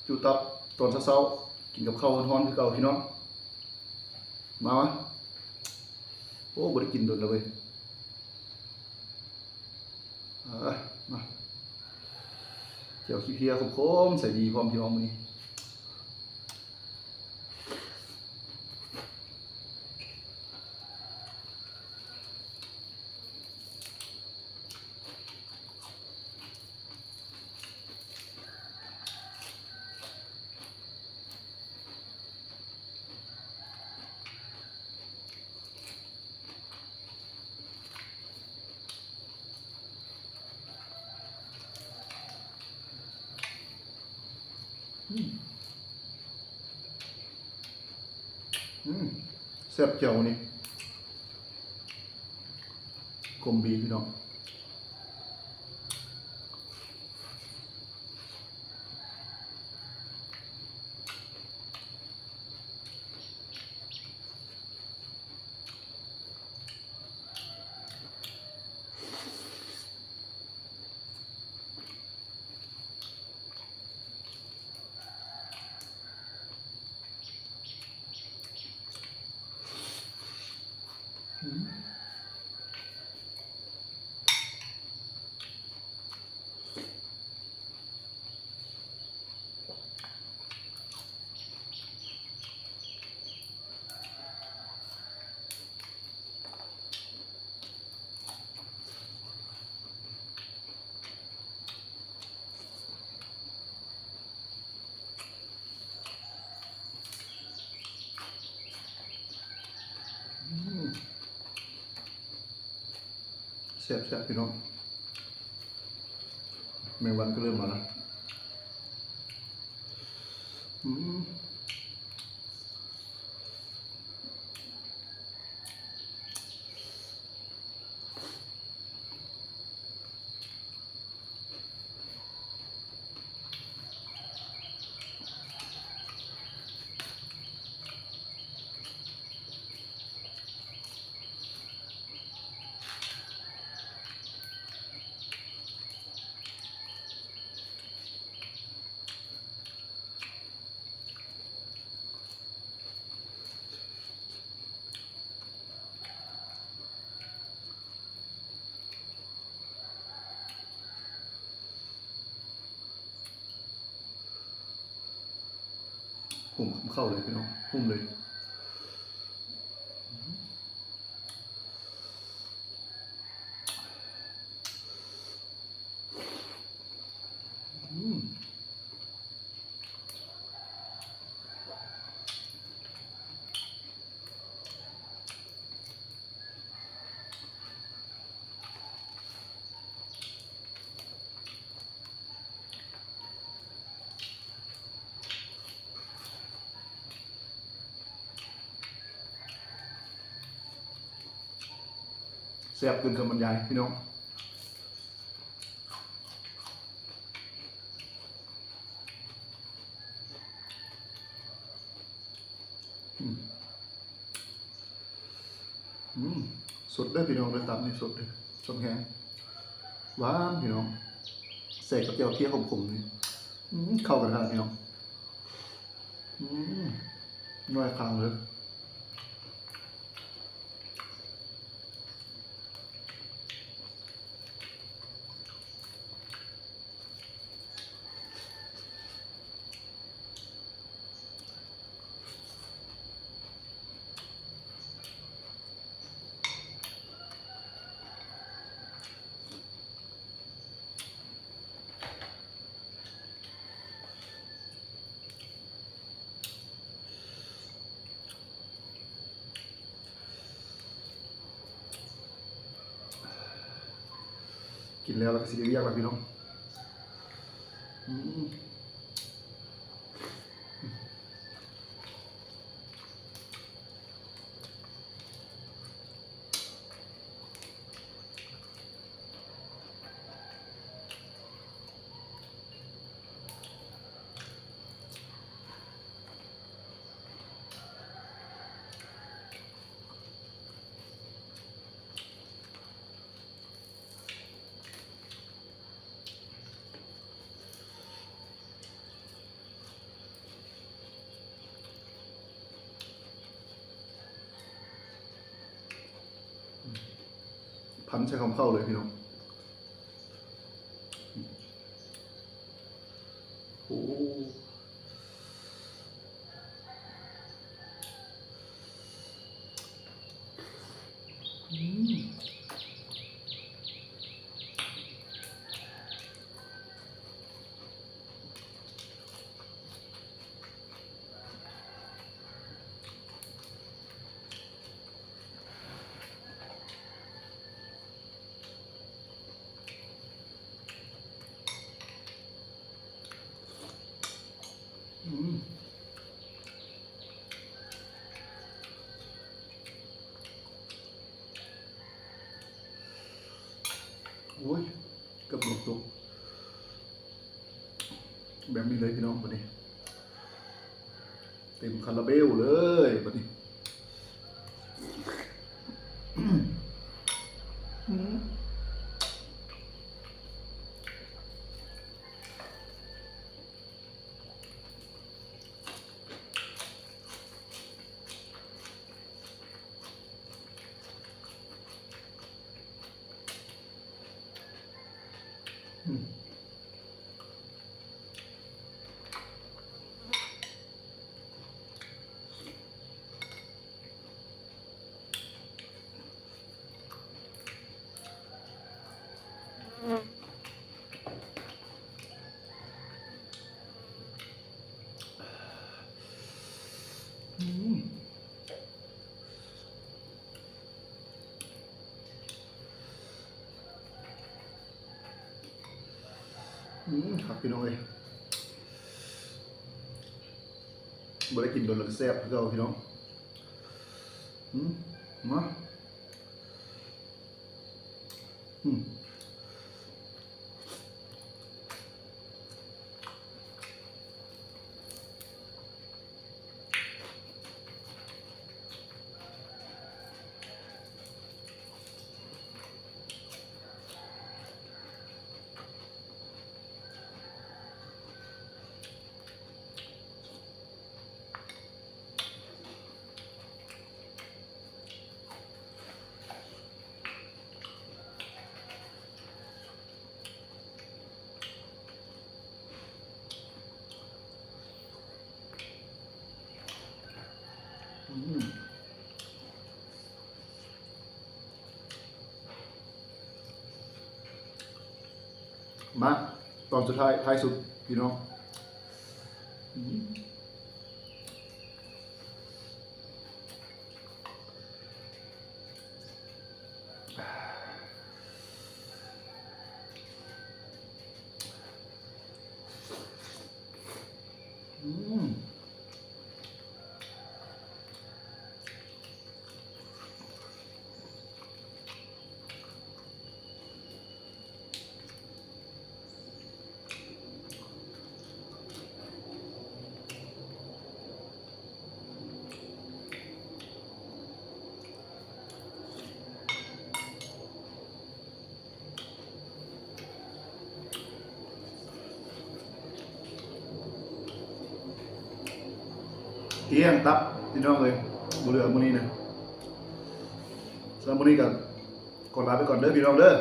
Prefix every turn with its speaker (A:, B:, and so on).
A: จูตับตอนเช้าๆกินกับข้าวร้อนๆคือเก่าพี่น้องมาวะโอ้บ่ได้กินโดนแล้วเว้ยมาเจียวขี้เพียคมๆใส่ดีพร้อมพี่น้องมื้อนี้แซ่บเจียวนี่กลมบีพี่น้องแซ่บพี่น้องแมงวันก็เริ่มมาแล้วผมเข้าเลยพี่น้องพุ่มเลยแซ่บเกินคำบรรยายพี่น้องสดได้พี่น้องเลยตับนี่สดเลยสดแห้งหวานพี่น้องใส่กับเจียวเคี่ยวขมๆนี่เข้ากันขนาดพี่น้องน้อยคางเลยกินแล้วก็สิเรียกแล้วพี่น้อง พันใช้คำเข้าเลยพี่น้องโอ้อืมอืมโอ้ยเกับหมดตัวแบบนี้เลยพี่น้องวันนี้เต็มคาราเบลเลยวันนี้อืมอืมอืมครับพี่น้องเลยบ่ได้กินโดนหลังแซ่บคือเก่าพี่น้องมาอืมอืมมาตอนสุดท้ายท้ายสุดพี่น้องอืมอืมเที่ยงตับพี่น้องเลยบุเรือมื้อนี้นะสำหรับมื้อนี้ก็ขอลาไปก่อนเด้อพี่น้องเด้อ